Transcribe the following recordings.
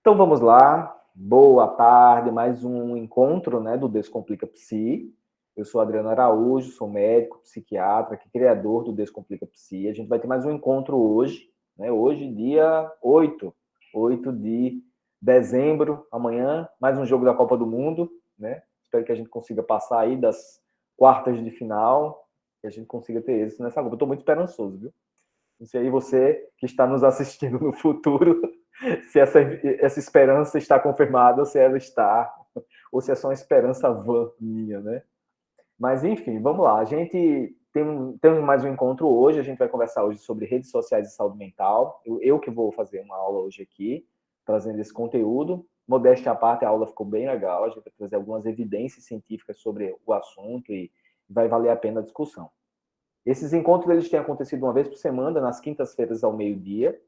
Então vamos lá, boa tarde, mais um encontro, né, do Descomplica Psi. Eu sou Adriano Araújo, sou médico, psiquiatra, criador do Descomplica Psi. A gente vai ter mais um encontro hoje, né, hoje dia 8 de dezembro, amanhã, mais um jogo da Copa do Mundo, né? Espero que a gente consiga passar aí das quartas de final, que a gente consiga ter êxito nessa Copa. Eu estou muito esperançoso, viu? Não sei aí você que está nos assistindo no futuro, se essa esperança está confirmada, ou se ela está, ou se é só uma esperança vã minha, né? Mas, enfim, vamos lá. A gente tem mais um encontro hoje, a gente vai conversar hoje sobre redes sociais e saúde mental. Eu que vou fazer uma aula hoje aqui, trazendo esse conteúdo. Modéstia à parte, a aula ficou bem legal, a gente vai trazer algumas evidências científicas sobre o assunto e vai valer a pena a discussão. Esses encontros eles têm acontecido uma vez por semana, nas quintas-feiras ao meio-dia.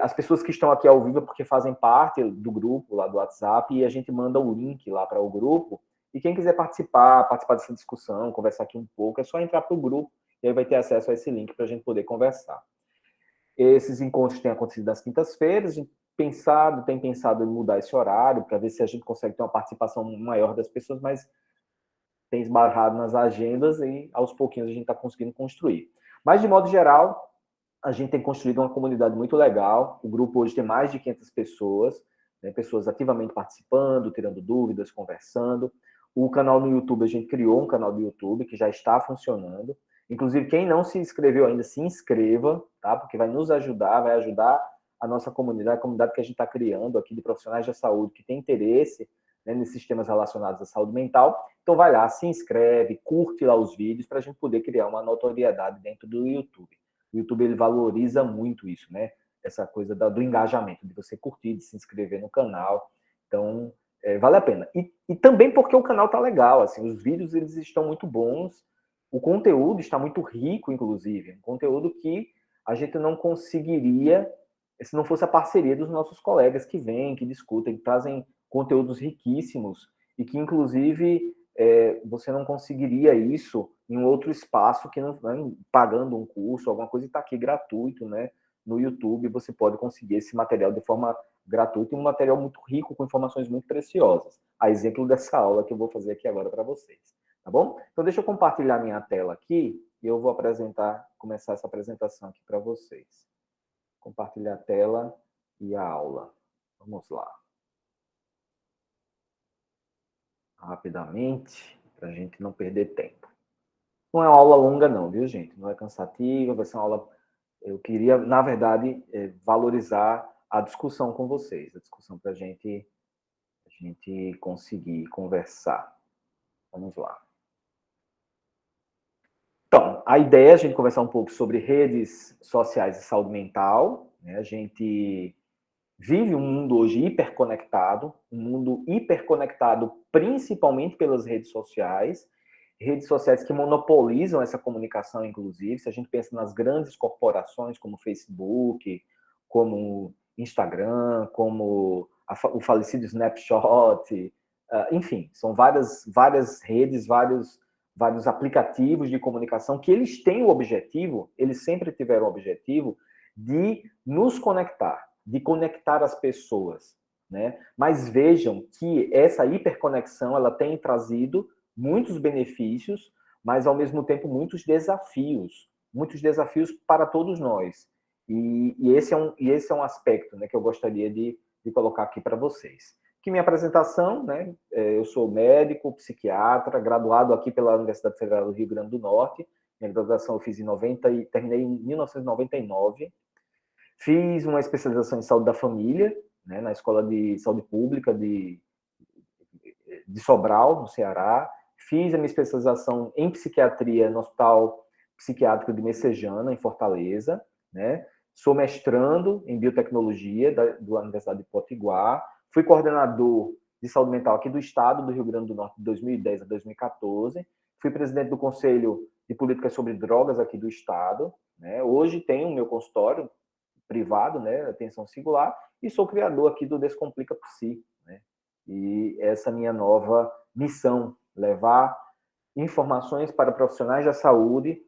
As pessoas que estão aqui ao vivo é porque fazem parte do grupo lá do WhatsApp e a gente manda o link lá para o grupo. E quem quiser participar dessa discussão, conversar aqui um pouco, é só entrar para o grupo e aí vai ter acesso a esse link para a gente poder conversar. Esses encontros têm acontecido nas quintas-feiras, a gente tem pensado em mudar esse horário para ver se a gente consegue ter uma participação maior das pessoas, mas tem esbarrado nas agendas e aos pouquinhos a gente está conseguindo construir. Mas, de modo geral, a gente tem construído uma comunidade muito legal. O grupo hoje tem mais de 500 pessoas, né, pessoas ativamente participando, tirando dúvidas, conversando. O canal no YouTube, a gente criou um canal do YouTube que já está funcionando. Inclusive, quem não se inscreveu ainda, se inscreva, tá? Porque vai nos ajudar, vai ajudar a nossa comunidade, a comunidade que a gente está criando aqui de profissionais da saúde que tem interesse, né, nesses temas relacionados à saúde mental. Então, vai lá, se inscreve, curte lá os vídeos para a gente poder criar uma notoriedade dentro do YouTube. O YouTube ele valoriza muito isso, né? Essa coisa do engajamento, de você curtir, de se inscrever no canal. Então, vale a pena. E também porque o canal tá legal, assim, os vídeos eles estão muito bons, o conteúdo está muito rico, inclusive, um conteúdo que a gente não conseguiria se não fosse a parceria dos nossos colegas que vêm, que discutem, que trazem conteúdos riquíssimos e que, inclusive, você não conseguiria isso em um outro espaço que não pagando um curso, alguma coisa, está aqui gratuito, né? No YouTube você pode conseguir esse material de forma gratuita e um material muito rico com informações muito preciosas. A exemplo dessa aula que eu vou fazer aqui agora para vocês, tá bom? Então deixa eu compartilhar minha tela aqui e eu vou começar essa apresentação aqui para vocês. Compartilhar a tela e a aula. Vamos lá. Rapidamente, para a gente não perder tempo. Não é uma aula longa não, viu, gente? Não é cansativa, vai ser uma aula... Eu queria, na verdade, valorizar a discussão com vocês, a discussão para a gente conseguir conversar. Vamos lá. Então, a ideia é a gente conversar um pouco sobre redes sociais e saúde mental. Né? A gente vive um mundo hoje hiperconectado, principalmente pelas redes sociais que monopolizam essa comunicação, inclusive. Se a gente pensa nas grandes corporações como Facebook, como Instagram, como o falecido Snapchat, enfim, são várias redes, vários aplicativos de comunicação que eles têm o objetivo, eles sempre tiveram o objetivo de nos conectar, de conectar as pessoas, né? Mas vejam que essa hiperconexão ela tem trazido muitos benefícios, mas ao mesmo tempo muitos desafios para todos nós. E esse é um aspecto, né, que eu gostaria de colocar aqui para vocês. Que minha apresentação, né, eu sou médico, psiquiatra, graduado aqui pela Universidade Federal do Rio Grande do Norte. Minha graduação eu fiz terminei em 1999. Fiz uma especialização em saúde da família, né, na Escola de Saúde Pública de Sobral, no Ceará. Fiz a minha especialização em psiquiatria no Hospital Psiquiátrico de Messejana, em Fortaleza. Né? Sou mestrando em biotecnologia da Universidade de Potiguar. Fui coordenador de saúde mental aqui do estado do Rio Grande do Norte de 2010 a 2014. Fui presidente do Conselho de Políticas sobre Drogas aqui do estado. Né? Hoje tenho o meu consultório privado, né, atenção singular, e sou criador aqui do Descomplica Psi, né? E essa minha nova missão, levar informações para profissionais da saúde,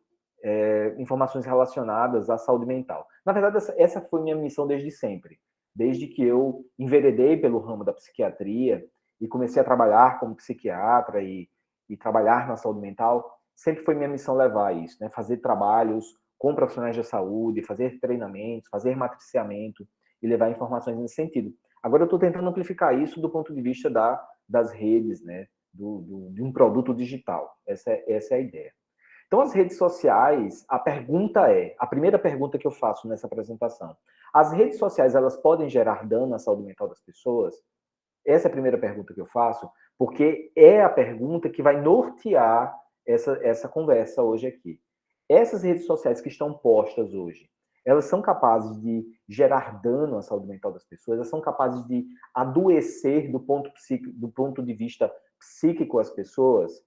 informações relacionadas à saúde mental. Na verdade, essa foi minha missão desde sempre. desde que eu enveredei pelo ramo da psiquiatria e comecei a trabalhar como psiquiatra e trabalhar na saúde mental, sempre foi minha missão levar isso, né? Fazer trabalhos com profissionais da saúde, fazer treinamentos, fazer matriciamento e levar informações nesse sentido. Agora eu estou tentando amplificar isso do ponto de vista das redes, né? De um produto digital. Essa é a ideia. Então, as redes sociais, a primeira pergunta que eu faço nessa apresentação, as redes sociais, elas podem gerar dano à saúde mental das pessoas? Essa é a primeira pergunta que eu faço, porque é a pergunta que vai nortear essa conversa hoje aqui. Essas redes sociais que estão postas hoje, elas são capazes de gerar dano à saúde mental das pessoas, elas são capazes de adoecer do ponto de vista psíquico as pessoas?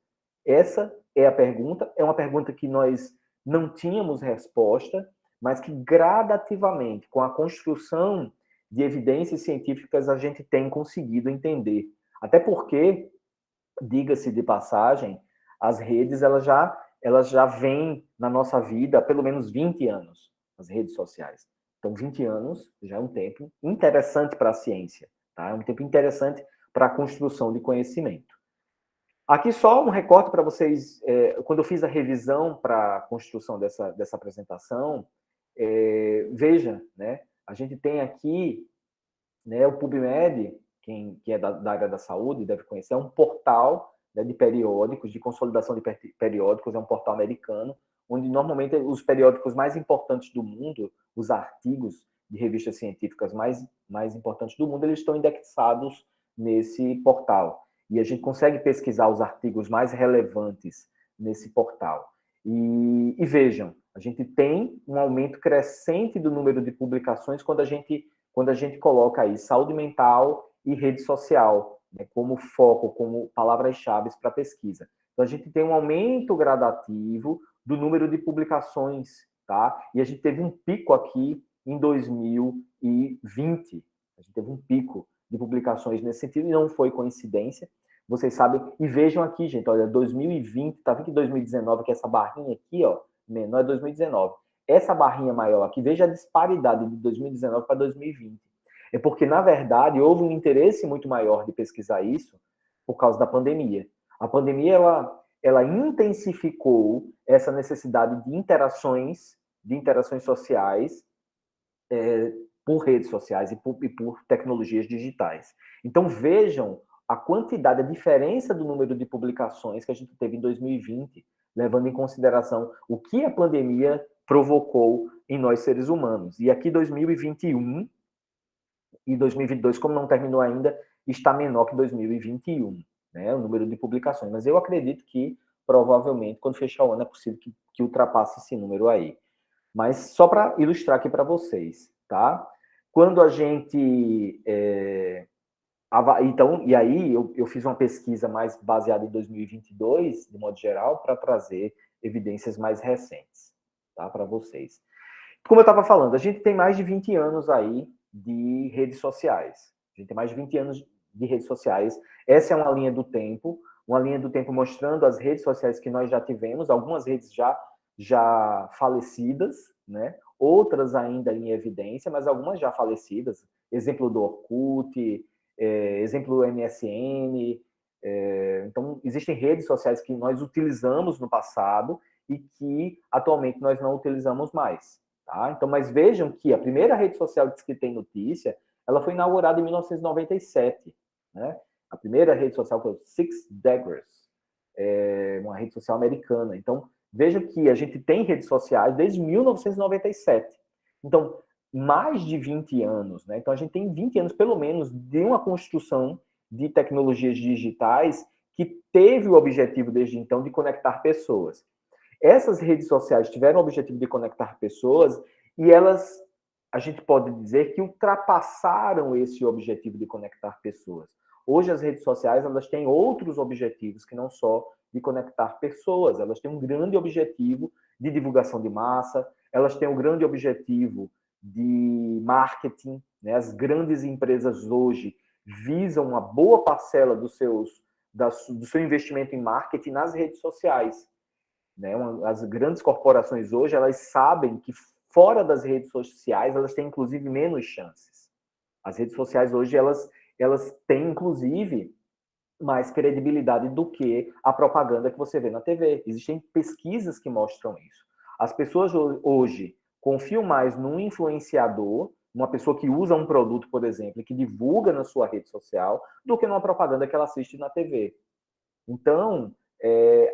Essa é a pergunta, é uma pergunta que nós não tínhamos resposta, mas que gradativamente, com a construção de evidências científicas, a gente tem conseguido entender. Até porque, diga-se de passagem, as redes elas já vêm na nossa vida há pelo menos 20 anos, as redes sociais. Então, 20 anos já é um tempo interessante para a ciência, tá? É um tempo interessante para a construção de conhecimento. Aqui só um recorte para vocês. Quando eu fiz a revisão para a construção dessa apresentação, veja, né? A gente tem aqui, né, o PubMed, quem é da área da saúde deve conhecer, é um portal, né, de periódicos, de consolidação de periódicos, é um portal americano, onde normalmente os periódicos mais importantes do mundo, os artigos de revistas científicas mais importantes do mundo, eles estão indexados nesse portal. E a gente consegue pesquisar os artigos mais relevantes nesse portal. E vejam, a gente tem um aumento crescente do número de publicações quando a gente coloca aí saúde mental e rede social, né, como foco, como palavras-chave para pesquisa. Então, a gente tem um aumento gradativo do número de publicações, tá? E a gente teve um pico aqui em 2020. A gente teve um pico de publicações nesse sentido, e não foi coincidência. Vocês sabem, e vejam aqui, gente, olha, 2020, tá vendo que 2019, que essa barrinha aqui, ó, menor é 2019. Essa barrinha maior aqui, veja a disparidade de 2019 para 2020. É porque, na verdade, houve um interesse muito maior de pesquisar isso por causa da pandemia. A pandemia, ela intensificou essa necessidade de interações sociais, por redes sociais e por tecnologias digitais. Então, vejam a quantidade, a diferença do número de publicações que a gente teve em 2020, levando em consideração o que a pandemia provocou em nós seres humanos. E aqui 2021 e 2022, como não terminou ainda, está menor que 2021, né, o número de publicações. Mas eu acredito que, provavelmente, quando fechar o ano, é possível que ultrapasse esse número aí. Mas só para ilustrar aqui para vocês, tá? Quando a gente... então, e aí eu fiz uma pesquisa mais baseada em 2022, de modo geral, para trazer evidências mais recentes, tá, para vocês. Como eu estava falando, a gente tem mais de 20 anos aí de redes sociais. A gente tem mais de 20 anos de redes sociais. Essa é uma linha do tempo mostrando as redes sociais que nós já tivemos, algumas redes já falecidas, né? Outras ainda em evidência, mas algumas já falecidas. Exemplo do Orkut, exemplo do MSN. Então, existem redes sociais que nós utilizamos no passado e que atualmente nós não utilizamos mais. Tá? Então, mas vejam que a primeira rede social que tem notícia, ela foi inaugurada em 1997. Né? A primeira rede social foi o Six Daggers, uma rede social americana. Então, vejam que a gente tem redes sociais desde 1997. Então, mais de 20 anos. Né? Então, a gente tem 20 anos, pelo menos, de uma construção de tecnologias digitais que teve o objetivo, desde então, de conectar pessoas. Essas redes sociais tiveram o objetivo de conectar pessoas e elas, a gente pode dizer que ultrapassaram esse objetivo de conectar pessoas. Hoje as redes sociais, elas têm outros objetivos que não só de conectar pessoas, elas têm um grande objetivo de divulgação de massa, elas têm um grande objetivo de marketing, né? As grandes empresas hoje visam uma boa parcela do seu investimento em marketing nas redes sociais. Né? As grandes corporações hoje, elas sabem que fora das redes sociais, elas têm inclusive menos chances. As redes sociais hoje, elas têm, inclusive, mais credibilidade do que a propaganda que você vê na TV. Existem pesquisas que mostram isso. As pessoas hoje confiam mais num influenciador, uma pessoa que usa um produto, por exemplo, e que divulga na sua rede social, do que numa propaganda que ela assiste na TV. Então,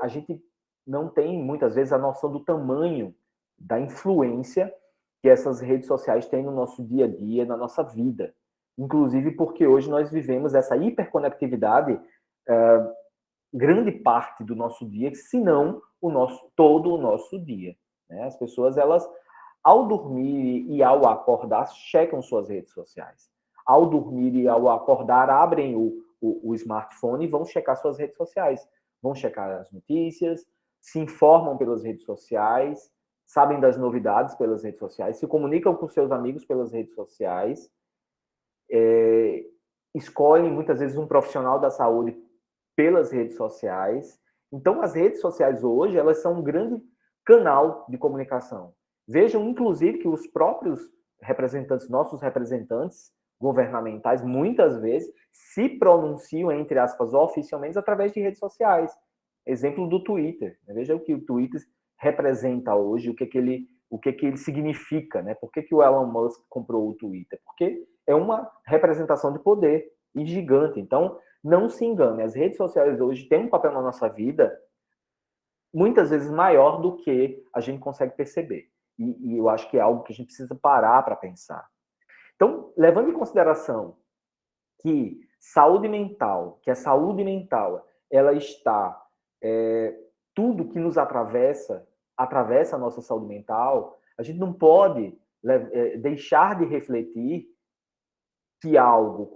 a gente não tem, muitas vezes, a noção do tamanho da influência que essas redes sociais têm no nosso dia a dia, na nossa vida. Inclusive porque hoje nós vivemos essa hiperconectividade grande parte do nosso dia, se não todo o nosso dia. Né? As pessoas, elas, ao dormir e ao acordar, checam suas redes sociais. Ao dormir e ao acordar, abrem o smartphone e vão checar suas redes sociais. Vão checar as notícias, se informam pelas redes sociais, sabem das novidades pelas redes sociais, se comunicam com seus amigos pelas redes sociais, escolhem muitas vezes um profissional da saúde pelas redes sociais. Então, as redes sociais hoje, elas são um grande canal de comunicação. Vejam, inclusive, que os próprios representantes, nossos representantes governamentais, muitas vezes, se pronunciam, entre aspas, oficialmente, através de redes sociais. Exemplo do Twitter. Veja o que o Twitter representa hoje, o que ele significa, né? Por que o Elon Musk comprou o Twitter? Porque é uma representação de poder e gigante. Então, não se engane, as redes sociais hoje têm um papel na nossa vida muitas vezes maior do que a gente consegue perceber. E eu acho que é algo que a gente precisa parar para pensar. Então, levando em consideração que a saúde mental, ela está, tudo que nos atravessa a nossa saúde mental, a gente não pode deixar de refletir que algo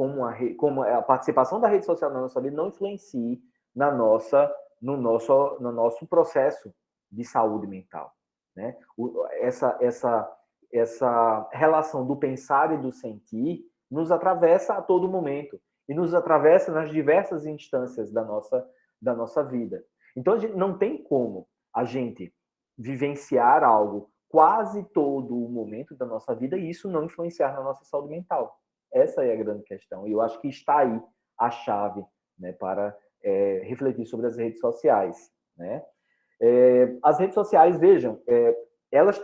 como a participação da rede social na nossa vida não influencie no nosso processo de saúde mental. Né? Essa relação do pensar e do sentir nos atravessa a todo momento e nos atravessa nas diversas instâncias da nossa vida. Então, a gente não tem como a gente vivenciar algo quase todo o momento da nossa vida e isso não influenciar na nossa saúde mental. Essa é a grande questão. E eu acho que está aí a chave, né, para refletir sobre as redes sociais. Né? As redes sociais, vejam, elas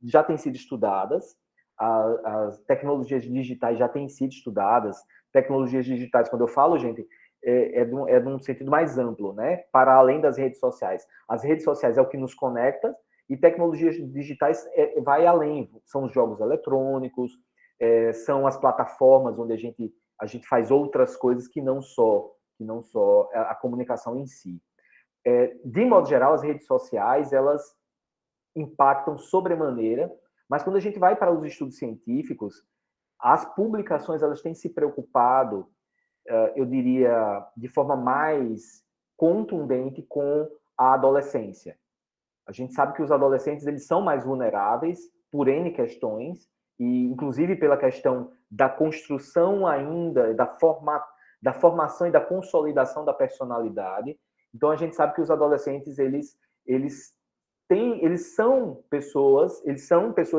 já têm sido estudadas, as tecnologias digitais já têm sido estudadas. Tecnologias digitais, quando eu falo, gente, de um sentido mais amplo, né? Para além das redes sociais. As redes sociais é o que nos conecta e tecnologias digitais vai além. São os jogos eletrônicos, são as plataformas onde a gente faz outras coisas que não só a comunicação em si. De modo geral, as redes sociais, elas impactam sobremaneira, mas quando a gente vai para os estudos científicos, as publicações, elas têm se preocupado, eu diria, de forma mais contundente com a adolescência. A gente sabe que os adolescentes, eles são mais vulneráveis por N questões, e inclusive pela questão da construção ainda, da formação e da consolidação da personalidade. Então, a gente sabe que os adolescentes, eles são pessoas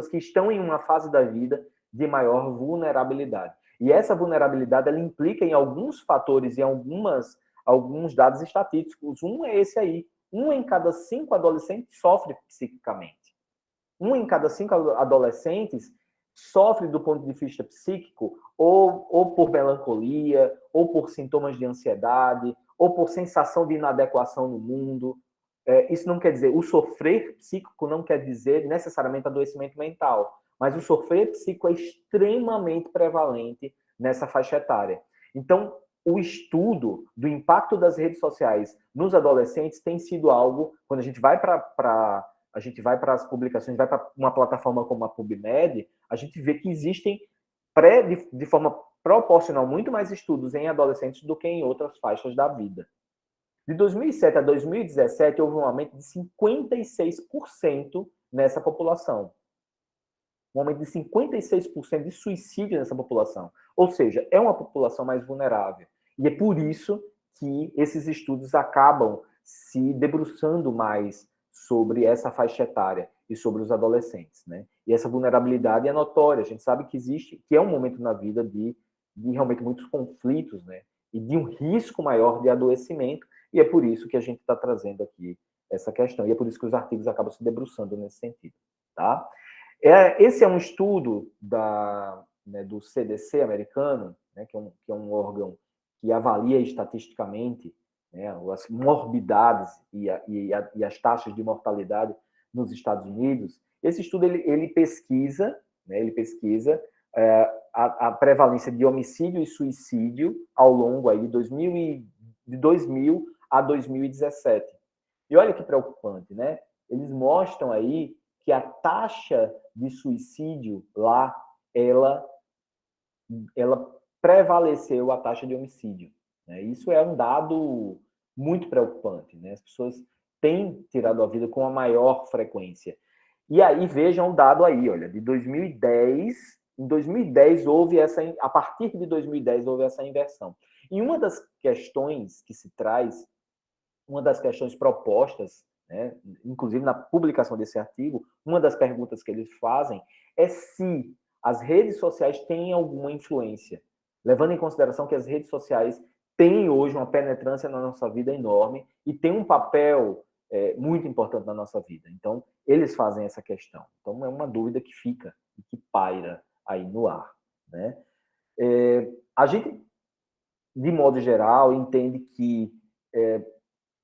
que estão em uma fase da vida de maior vulnerabilidade. E essa vulnerabilidade, ela implica em alguns fatores e alguns dados estatísticos. Um é esse aí. 1 em cada 5 adolescentes sofre psiquicamente. 1 em cada 5 adolescentes sofre do ponto de vista psíquico ou por melancolia, ou por sintomas de ansiedade, ou por sensação de inadequação no mundo. Isso não quer dizer, o sofrer psíquico não quer dizer necessariamente adoecimento mental, mas o sofrer psíquico é extremamente prevalente nessa faixa etária. Então, o estudo do impacto das redes sociais nos adolescentes tem sido algo, quando a gente vai para as publicações, vai para uma plataforma como a PubMed, a gente vê que existem, de forma proporcional, muito mais estudos em adolescentes do que em outras faixas da vida. De 2007 a 2017, houve um aumento de 56% nessa população. Um aumento de 56% de suicídio nessa população. Ou seja, é uma população mais vulnerável. E é por isso que esses estudos acabam se debruçando mais sobre essa faixa etária e sobre os adolescentes. Né? E essa vulnerabilidade é notória. A gente sabe que existe, que é um momento na vida de realmente muitos conflitos, né? E de um risco maior de adoecimento. E é por isso que a gente está trazendo aqui essa questão. E é por isso que os artigos acabam se debruçando nesse sentido, tá? Esse é um estudo do CDC americano, né, que é um órgão que avalia estatisticamente, né, as morbidades e as taxas de mortalidade nos Estados Unidos. Esse estudo ele pesquisa, né, a prevalência de homicídio e suicídio ao longo aí de 2000 a 2017. E olha que preocupante, né? Eles mostram aí que a taxa de suicídio lá, ela prevaleceu a taxa de homicídio, né? Isso é um dado muito preocupante, né? As pessoas têm tirado a vida com a maior frequência. E aí, vejam o dado aí, olha, de 2010, em 2010 a partir de 2010 houve essa inversão. E uma das questões que se traz, uma das questões propostas, né, inclusive na publicação desse artigo, uma das perguntas que eles fazem é se as redes sociais têm alguma influência, levando em consideração que as redes sociais têm hoje uma penetrância na nossa vida enorme e têm um papel muito importante na nossa vida. Então, eles fazem essa questão. Então, é uma dúvida que fica e que paira aí no ar, né? A gente, de modo geral, entende que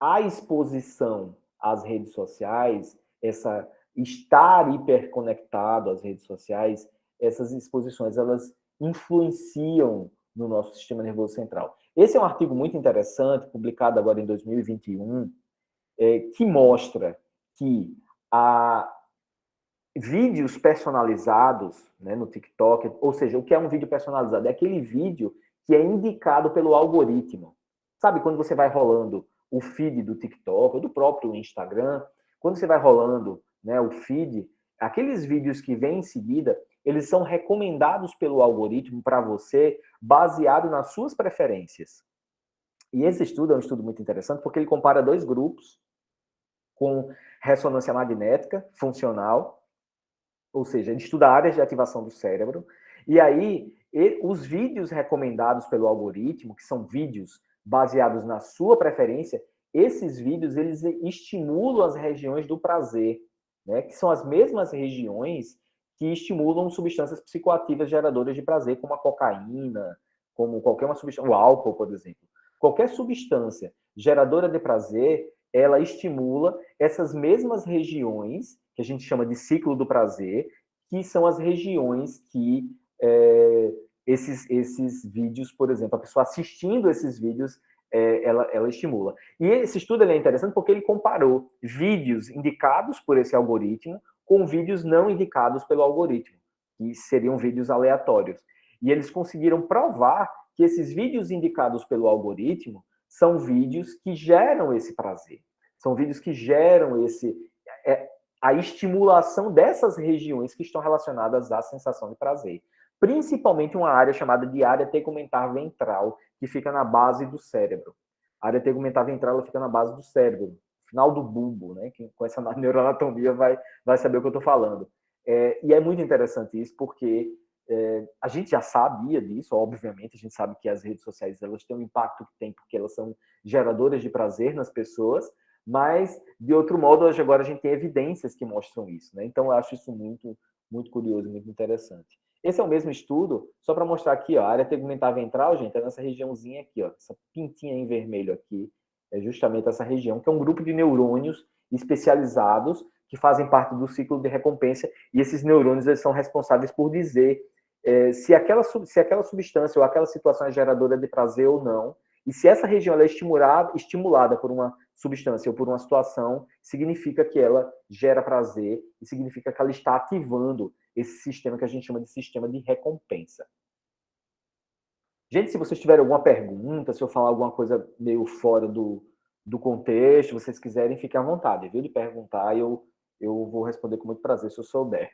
a exposição às redes sociais, essa estar hiperconectado às redes sociais, essas exposições, elas influenciam no nosso sistema nervoso central. Esse é um artigo muito interessante, publicado agora em 2021, que mostra que vídeos personalizados, né, no TikTok, ou seja, o que é um vídeo personalizado? É aquele vídeo que é indicado pelo algoritmo. Sabe quando você vai rolando o feed do TikTok ou do próprio Instagram, quando você vai rolando, né, o feed, aqueles vídeos que vêm em seguida, eles são recomendados pelo algoritmo para você, baseado nas suas preferências. E esse estudo é um estudo muito interessante porque ele compara dois grupos com ressonância magnética funcional, ou seja, ele estuda áreas de ativação do cérebro, e aí os vídeos recomendados pelo algoritmo, que são vídeos baseados na sua preferência, esses vídeos eles estimulam as regiões do prazer, né, que são as mesmas regiões que estimulam substâncias psicoativas geradoras de prazer, como a cocaína, como qualquer uma substância, o álcool, por exemplo. Qualquer substância geradora de prazer, ela estimula essas mesmas regiões, que a gente chama de ciclo do prazer, que são as regiões que esses vídeos, por exemplo, a pessoa assistindo esses vídeos, ela estimula. E esse estudo é interessante porque ele comparou vídeos indicados por esse algoritmo com vídeos não indicados pelo algoritmo, que seriam vídeos aleatórios. E eles conseguiram provar que esses vídeos indicados pelo algoritmo são vídeos que geram esse prazer. São vídeos que geram a estimulação dessas regiões que estão relacionadas à sensação de prazer. Principalmente uma área chamada de área tegumentar ventral, que fica na base do cérebro. A área tegumentar ventral ela fica na base do cérebro, final do bulbo, né? Quem com essa neuroanatomia vai saber o que eu estou falando. E é muito interessante isso, porque a gente já sabia disso, obviamente, a gente sabe que as redes sociais elas têm um impacto que tem, porque elas são geradoras de prazer nas pessoas, mas, de outro modo, hoje agora a gente tem evidências que mostram isso, né? Então, eu acho isso muito, muito curioso, muito interessante. Esse é o mesmo estudo, só para mostrar aqui, ó, a área tegumentar ventral, gente, é nessa regiãozinha aqui, ó, essa pintinha em vermelho aqui, é justamente essa região, que é um grupo de neurônios especializados que fazem parte do ciclo de recompensa, e esses neurônios eles são responsáveis por dizer se aquela substância ou aquela situação é geradora de prazer ou não, e se essa região ela é estimulada por uma substância ou por uma situação, significa que ela gera prazer e significa que ela está ativando esse sistema que a gente chama de sistema de recompensa. Gente, se vocês tiverem alguma pergunta, se eu falar alguma coisa meio fora do contexto, vocês quiserem, fiquem à vontade, viu? De perguntar, eu vou responder com muito prazer se eu souber.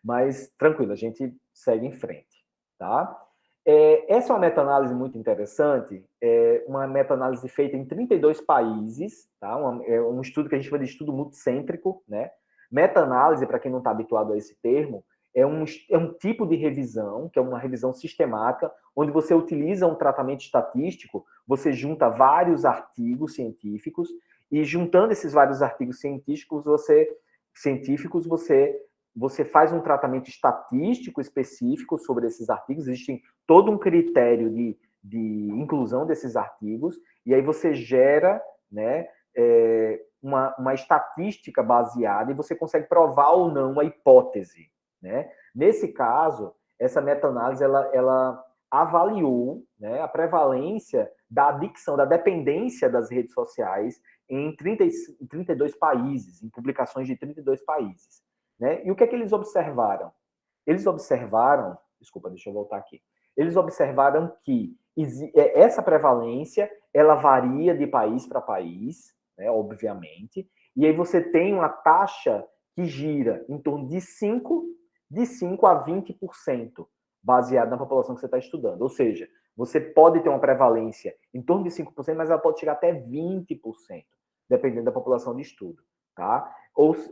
Mas, tranquilo, a gente segue em frente, tá? Essa é uma meta-análise muito interessante, uma meta-análise feita em 32 países, tá? É um estudo que a gente chama de estudo multicêntrico, né? Meta-análise, para quem não está habituado a esse termo, é um tipo de revisão, que é uma revisão sistemática, onde você utiliza um tratamento estatístico, você junta vários artigos científicos, e juntando esses vários artigos científicos, você faz um tratamento estatístico específico sobre esses artigos, existe todo um critério de inclusão desses artigos, e aí você gera, né, uma estatística baseada e você consegue provar ou não a hipótese, né? Nesse caso, essa meta-análise ela avaliou, né, a prevalência da adicção, da dependência das redes sociais em 32 países, em publicações de 32 países. Né? E o que é que eles observaram? Eles observaram, desculpa, deixa eu voltar aqui. Eles observaram que essa prevalência ela varia de país para país, né, obviamente, e aí você tem uma taxa que gira em torno de 5 a 20%, baseado na população que você está estudando. Ou seja, você pode ter uma prevalência em torno de 5%, mas ela pode chegar até 20%, dependendo da população de estudo. Tá?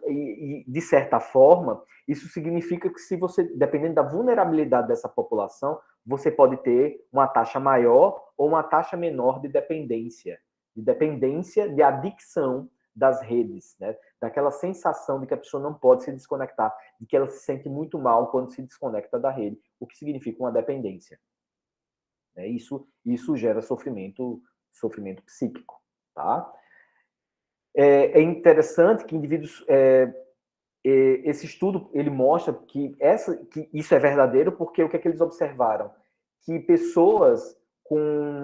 E, de certa forma, isso significa que, se você, dependendo da vulnerabilidade dessa população, você pode ter uma taxa maior ou uma taxa menor de dependência, de adicção das redes, né? Daquela sensação de que a pessoa não pode se desconectar, de que ela se sente muito mal quando se desconecta da rede, o que significa uma dependência. Isso gera sofrimento psíquico, tá? É interessante que indivíduos... esse estudo ele mostra que isso é verdadeiro, porque o que é que eles observaram? Que pessoas com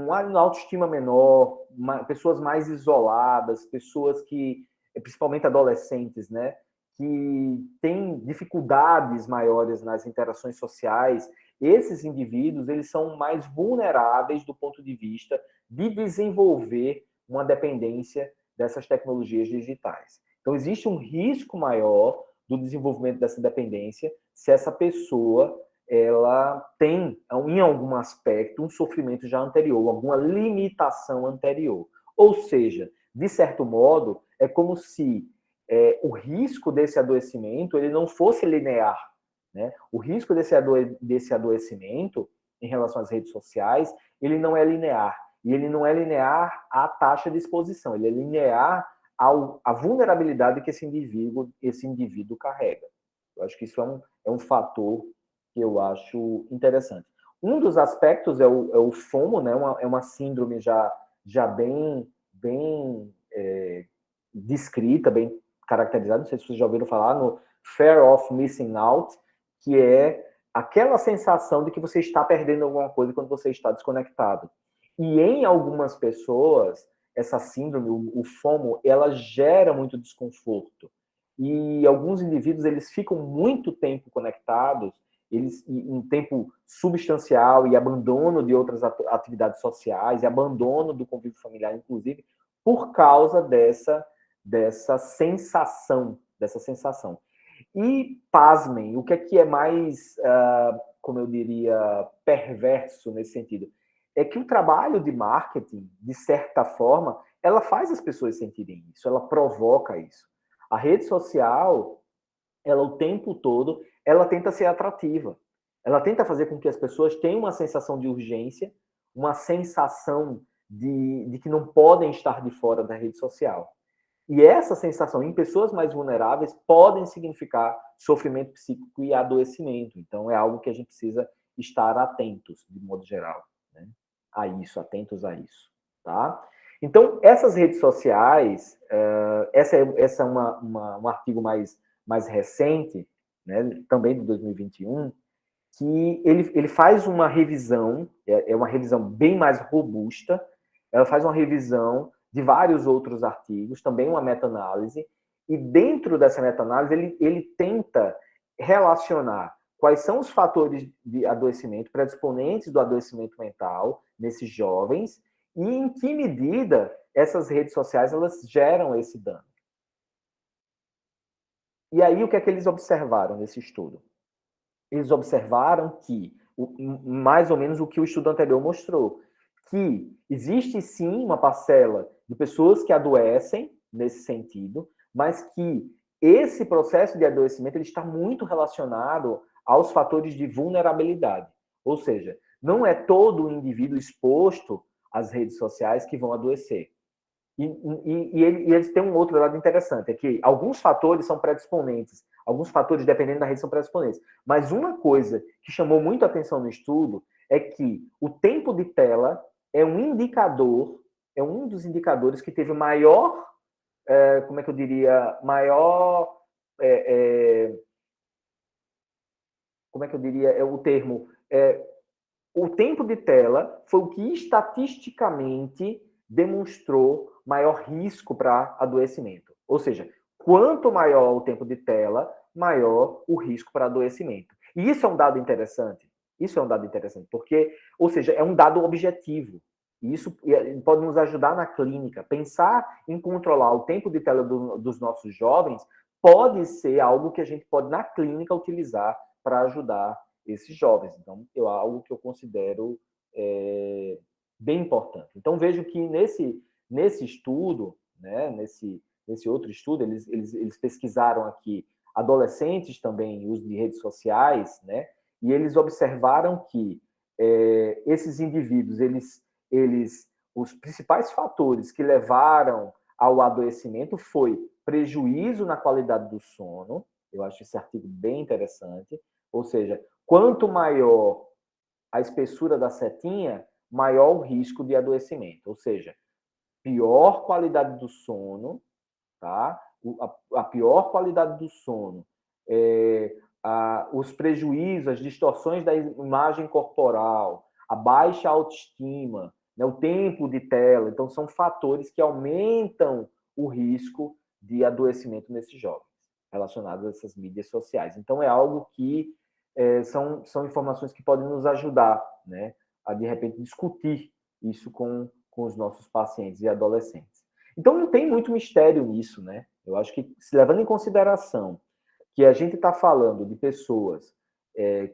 uma autoestima menor, pessoas mais isoladas, pessoas que, principalmente adolescentes, né, que têm dificuldades maiores nas interações sociais, esses indivíduos eles são mais vulneráveis do ponto de vista de desenvolver uma dependência dessas tecnologias digitais. Então, existe um risco maior do desenvolvimento dessa dependência se essa pessoa ela tem, em algum aspecto, um sofrimento já anterior, alguma limitação anterior. Ou seja, de certo modo, é como se o risco desse adoecimento ele não fosse linear. Né? O risco desse adoecimento em relação às redes sociais, ele não é linear. E ele não é linear à taxa de exposição, ele é linear à vulnerabilidade que esse indivíduo carrega. Eu acho que isso é um fator que eu acho interessante. Um dos aspectos é o FOMO, né? É uma síndrome já bem descrita, bem caracterizada, não sei se vocês já ouviram falar, no Fear of Missing Out, que é aquela sensação de que você está perdendo alguma coisa quando você está desconectado. E em algumas pessoas, essa síndrome, o FOMO, ela gera muito desconforto. E alguns indivíduos, eles ficam muito tempo conectados, em tempo substancial e abandono de outras atividades sociais, e abandono do convívio familiar, inclusive, por causa dessa sensação. E, pasmem, o que é mais, como eu diria, perverso nesse sentido? É que o trabalho de marketing, de certa forma, ela faz as pessoas sentirem isso, ela provoca isso. A rede social, ela o tempo todo, ela tenta ser atrativa. Ela tenta fazer com que as pessoas tenham uma sensação de urgência, uma sensação de que não podem estar de fora da rede social. E essa sensação em pessoas mais vulneráveis podem significar sofrimento psíquico e adoecimento. Então, é algo que a gente precisa estar atentos, de modo geral, né? Atentos a isso, tá? Então, essas redes sociais, essa é um artigo mais recente, né, também de 2021, que ele faz uma revisão, é uma revisão bem mais robusta, ela faz uma revisão de vários outros artigos, também uma meta-análise, e dentro dessa meta-análise ele tenta relacionar quais são os fatores de adoecimento, predisponentes do adoecimento mental nesses jovens, e em que medida essas redes sociais elas geram esse dano. E aí, o que é que eles observaram nesse estudo? Eles observaram que, mais ou menos o que o estudo anterior mostrou, que existe sim uma parcela de pessoas que adoecem nesse sentido, mas que esse processo de adoecimento ele está muito relacionado aos fatores de vulnerabilidade. Ou seja, não é todo o indivíduo exposto às redes sociais que vão adoecer. E eles têm um outro lado interessante, é que alguns fatores são predisponentes, alguns fatores, dependendo da rede, são predisponentes. Mas uma coisa que chamou muito a atenção no estudo é que o tempo de tela é um indicador, é um dos indicadores que teve maior, como é que eu diria, maior, como é que eu diria, o termo, o tempo de tela foi o que estatisticamente demonstrou maior risco para adoecimento. Ou seja, quanto maior o tempo de tela, maior o risco para adoecimento. E isso é um dado interessante. Isso é um dado interessante, porque, ou seja, é um dado objetivo. E isso pode nos ajudar na clínica. Pensar em controlar o tempo de tela dos nossos jovens pode ser algo que a gente pode, na clínica, utilizar para ajudar esses jovens. Então, é algo que eu considero bem importante. Então, vejo que nesse estudo, né, nesse outro estudo, eles pesquisaram aqui adolescentes também em uso de redes sociais, né, e eles observaram que esses indivíduos, os principais fatores que levaram ao adoecimento foi prejuízo na qualidade do sono. Eu acho esse artigo bem interessante. Ou seja, quanto maior a espessura da setinha, maior o risco de adoecimento. Ou seja, pior qualidade do sono, tá? A pior qualidade do sono, os prejuízos, as distorções da imagem corporal, a baixa autoestima, né, o tempo de tela. Então, são fatores que aumentam o risco de adoecimento nesses jovens, relacionados a essas mídias sociais. Então, é algo que são informações que podem nos ajudar, né, a, de repente, discutir isso com os nossos pacientes e adolescentes. Então, não tem muito mistério nisso, né? Eu acho que, se levando em consideração que a gente está falando de pessoas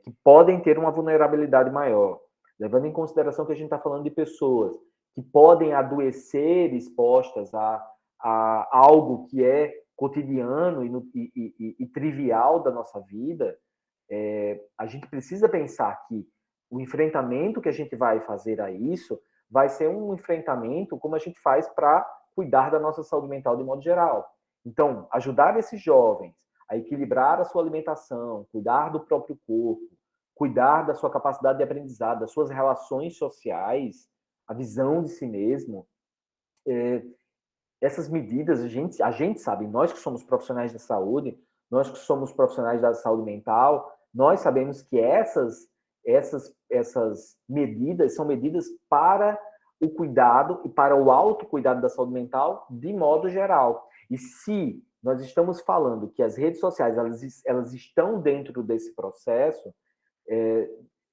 que podem ter uma vulnerabilidade maior, levando em consideração que a gente está falando de pessoas que podem adoecer expostas a algo que é cotidiano e trivial da nossa vida, a gente precisa pensar que o enfrentamento que a gente vai fazer a isso vai ser um enfrentamento como a gente faz para cuidar da nossa saúde mental de modo geral. Então, ajudar esses jovens a equilibrar a sua alimentação, cuidar do próprio corpo, cuidar da sua capacidade de aprendizado, das suas relações sociais, a visão de si mesmo, essas medidas, a gente sabe, nós que somos profissionais da saúde, nós que somos profissionais da saúde mental, nós sabemos que essas medidas são medidas para o cuidado e para o autocuidado da saúde mental de modo geral. E se nós estamos falando que as redes sociais elas estão dentro desse processo,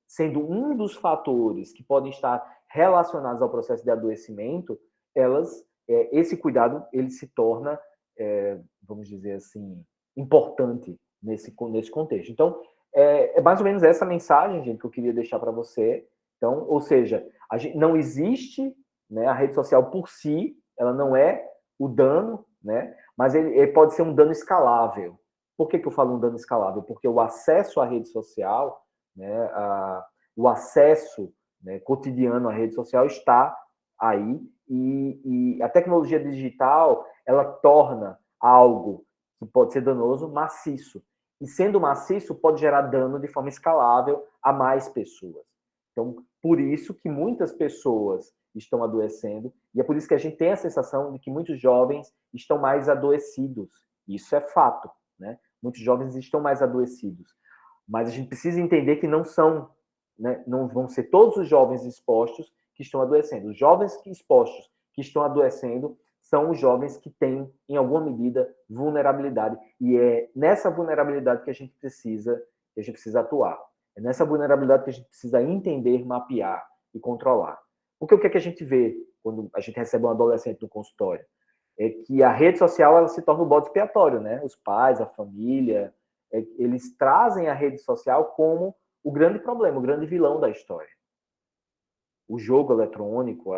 sendo um dos fatores que podem estar relacionados ao processo de adoecimento, esse cuidado ele se torna, vamos dizer assim, importante nesse contexto. Então, é mais ou menos essa mensagem, gente, que eu queria deixar para você. Então, ou seja, não existe, né, a rede social por si, ela não é o dano, né, mas ele pode ser um dano escalável. Por que eu falo um dano escalável? Porque o acesso à rede social, né, o acesso, né, cotidiano à rede social está aí, e a tecnologia digital ela torna algo que pode ser danoso maciço. E sendo maciço, pode gerar dano de forma escalável a mais pessoas. Então, por isso que muitas pessoas estão adoecendo, e é por isso que a gente tem a sensação de que muitos jovens estão mais adoecidos. Isso é fato, né? Muitos jovens estão mais adoecidos. Mas a gente precisa entender que não são, né, não vão ser todos os jovens expostos que estão adoecendo. Os jovens expostos que estão adoecendo são os jovens que têm, em alguma medida, vulnerabilidade. E é nessa vulnerabilidade que a gente precisa atuar. É nessa vulnerabilidade que a gente precisa entender, mapear e controlar. Porque o que é que a gente vê quando a gente recebe um adolescente no consultório? É que a rede social ela se torna o bode expiatório, né? Os pais, a família, eles trazem a rede social como o grande problema, o grande vilão da história. O jogo eletrônico,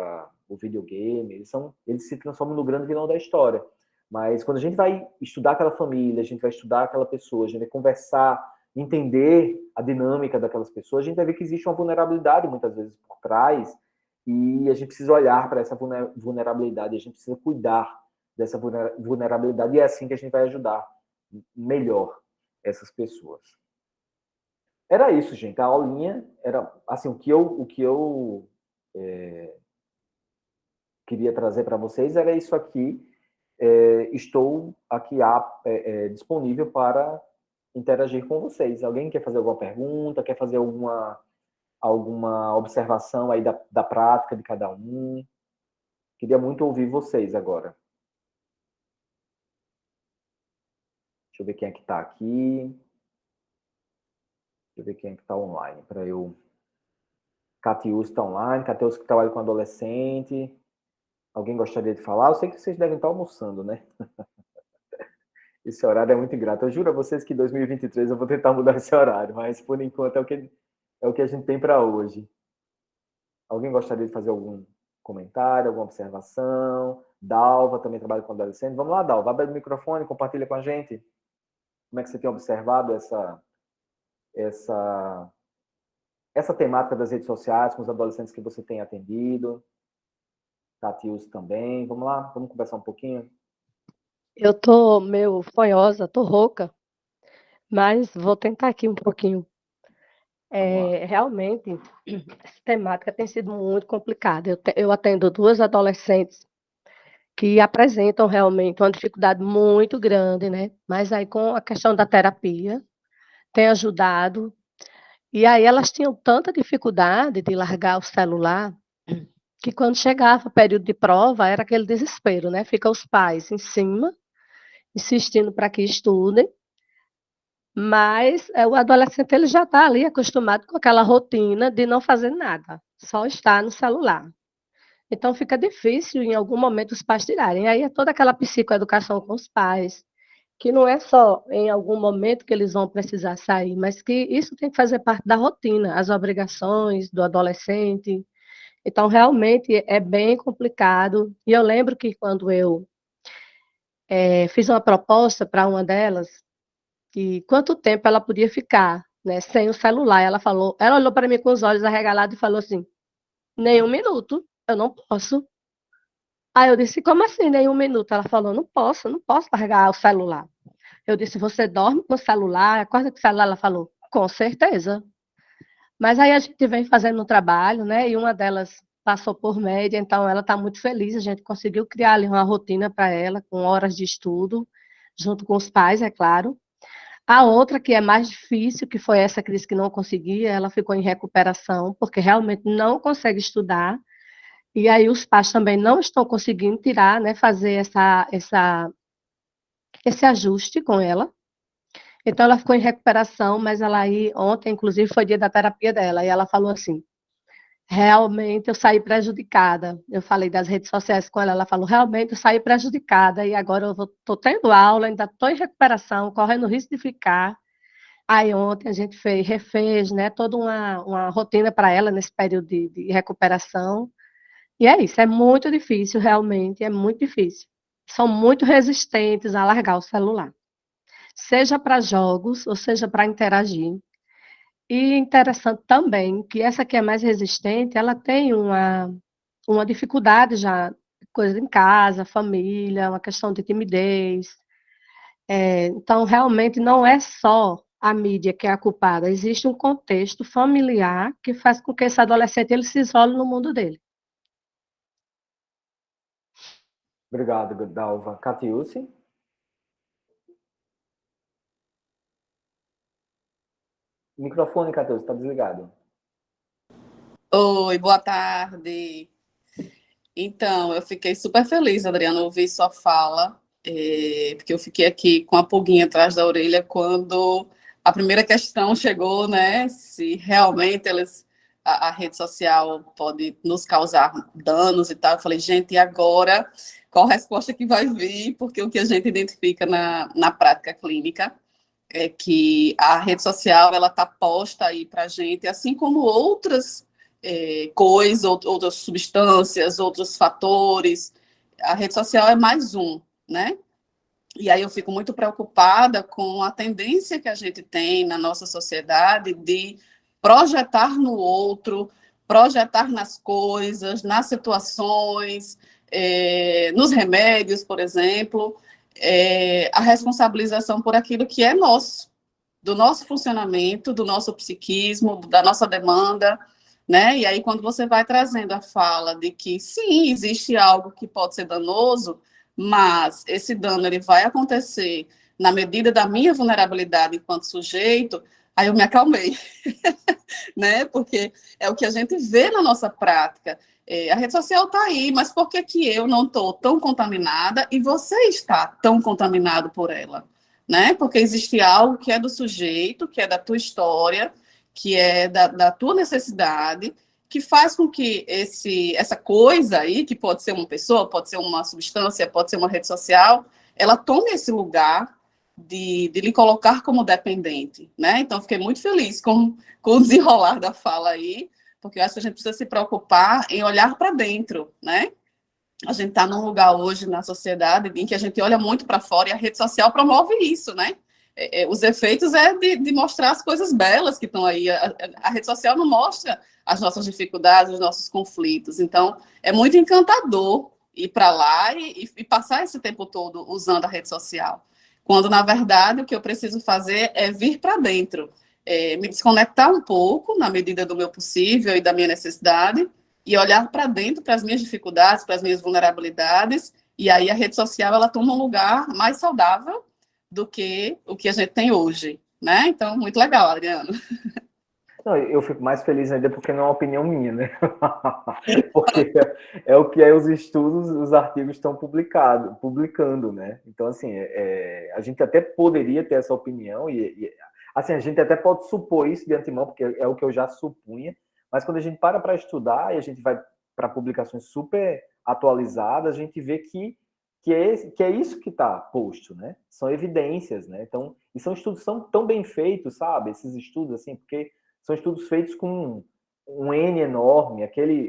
o videogame, eles se transformam no grande vilão da história. Mas quando a gente vai estudar aquela família, a gente vai estudar aquela pessoa, a gente vai conversar, entender a dinâmica daquelas pessoas, a gente vai ver que existe uma vulnerabilidade muitas vezes por trás e a gente precisa olhar para essa vulnerabilidade, a gente precisa cuidar dessa vulnerabilidade e é assim que a gente vai ajudar melhor essas pessoas. Era isso, gente. A aulinha era assim, o que eu queria trazer para vocês era isso aqui. Estou aqui disponível para interagir com vocês. Alguém quer fazer alguma pergunta, quer fazer alguma observação aí da prática de cada um? Queria muito ouvir vocês agora. Deixa eu ver quem é que está aqui. Deixa eu ver quem é que está online para eu. Catius está online. Catius que trabalha com adolescente. Alguém gostaria de falar? Eu sei que vocês devem estar almoçando, né? Esse horário é muito ingrato. Eu juro a vocês que em 2023 eu vou tentar mudar esse horário, mas por enquanto é o que a gente tem para hoje. Alguém gostaria de fazer algum comentário, alguma observação? Dalva também trabalha com adolescente. Vamos lá, Dalva, abre o microfone, compartilha com a gente. Como é que você tem observado essa temática das redes sociais com os adolescentes que você tem atendido? Tatius também. Vamos lá, vamos conversar um pouquinho? Eu tô meio fanhosa, tô rouca, mas vou tentar aqui um pouquinho. Vamos lá. Realmente, essa temática tem sido muito complicada. Eu atendo duas adolescentes que apresentam realmente uma dificuldade muito grande, né? Mas aí com a questão da terapia tem ajudado. E aí elas tinham tanta dificuldade de largar o celular que quando chegava o período de prova era aquele desespero, né? Fica os pais em cima, insistindo para que estudem. Mas, o adolescente ele já está ali acostumado com aquela rotina de não fazer nada, só estar no celular. Então fica difícil em algum momento os pais tirarem. Aí é toda aquela psicoeducação com os pais, que não é só em algum momento que eles vão precisar sair, mas que isso tem que fazer parte da rotina, as obrigações do adolescente. Então realmente é bem complicado. E eu lembro que quando eu, fiz uma proposta para uma delas, e quanto tempo ela podia ficar, né, sem o celular. Ela olhou para mim com os olhos arregalados e falou assim: "Nem um minuto, eu não posso". Aí eu disse: "Como assim nem um minuto?". Ela falou: não posso largar o celular". Eu disse: "Você dorme com o celular, acorda com o celular?". Ela falou: "Com certeza". Mas aí a gente vem fazendo um trabalho, né, e uma delas passou por média, então ela está muito feliz, a gente conseguiu criar ali uma rotina para ela, com horas de estudo, junto com os pais, é claro. A outra, que é mais difícil, que foi essa que disse que não conseguia, ela ficou em recuperação, porque realmente não consegue estudar, e aí os pais também não estão conseguindo tirar, né, fazer esse ajuste com ela. Então ela ficou em recuperação, mas ela aí, ontem, inclusive, foi dia da terapia dela, e ela falou assim: realmente eu saí prejudicada. Eu falei das redes sociais com ela, ela falou: realmente eu saí prejudicada, e agora eu estou tendo aula, ainda estou em recuperação, correndo risco de ficar. Aí ontem a gente refez, né, toda uma rotina para ela nesse período de recuperação. E é isso, é muito difícil, realmente, é muito difícil. São muito resistentes a largar o celular, seja para jogos, ou seja para interagir. E interessante também que essa que é mais resistente, ela tem uma dificuldade já, coisa em casa, família, uma questão de timidez. Então, realmente, não é só a mídia que é a culpada, existe um contexto familiar que faz com que esse adolescente ele se isole no mundo dele. Obrigado, Dalva. Catiúci? Microfone, Catiúci, está desligado. Oi, boa tarde. Então, eu fiquei super feliz, Adriana, ouvir sua fala, porque eu fiquei aqui com a pulguinha atrás da orelha quando a primeira questão chegou, né? Se realmente a rede social pode nos causar danos e tal. Eu falei, gente, e agora? Qual a resposta que vai vir? Porque o que a gente identifica na prática clínica é que a rede social ela está posta aí para a gente, assim como outras coisas, outras substâncias, outros fatores. A rede social é mais um, né? E aí eu fico muito preocupada com a tendência que a gente tem na nossa sociedade de projetar no outro, projetar nas coisas, nas situações, nos remédios, por exemplo, a responsabilização por aquilo que é nosso, do nosso funcionamento, do nosso psiquismo, da nossa demanda, né? E aí, quando você vai trazendo a fala de que, sim, existe algo que pode ser danoso, mas esse dano ele vai acontecer na medida da minha vulnerabilidade enquanto sujeito, aí eu me acalmei, né? Porque é o que a gente vê na nossa prática. A rede social está aí, mas por que que eu não estou tão contaminada e você está tão contaminado por ela? Né? Porque existe algo que é do sujeito, que é da tua história, que é da tua necessidade, que faz com que essa coisa aí, que pode ser uma pessoa, pode ser uma substância, pode ser uma rede social, ela tome esse lugar de lhe colocar como dependente, né? Então, fiquei muito feliz com o desenrolar da fala aí, porque eu acho que a gente precisa se preocupar em olhar para dentro, né? A gente está num lugar hoje na sociedade em que a gente olha muito para fora e a rede social promove isso, né? Os efeitos de mostrar as coisas belas que estão aí. A rede social não mostra as nossas dificuldades, os nossos conflitos. Então, é muito encantador ir para lá e passar esse tempo todo usando a rede social. Quando, na verdade, o que eu preciso fazer é vir para dentro, me desconectar um pouco, na medida do meu possível e da minha necessidade, e olhar para dentro, para as minhas dificuldades, para as minhas vulnerabilidades, e aí a rede social ela toma um lugar mais saudável do que o que a gente tem hoje, né? Então, muito legal, Adriano. Não, eu fico mais feliz ainda porque não é uma opinião minha, né? Porque é o que os estudos, os artigos estão publicando, né? Então, assim, a gente até poderia ter essa opinião assim, a gente até pode supor isso de antemão, porque é o que eu já supunha, mas quando a gente para estudar e a gente vai para publicações super atualizadas, a gente vê que é isso que está posto, né? São evidências, né? Então, e são estudos tão bem feitos, sabe? Esses estudos, assim, porque são estudos feitos com um N enorme.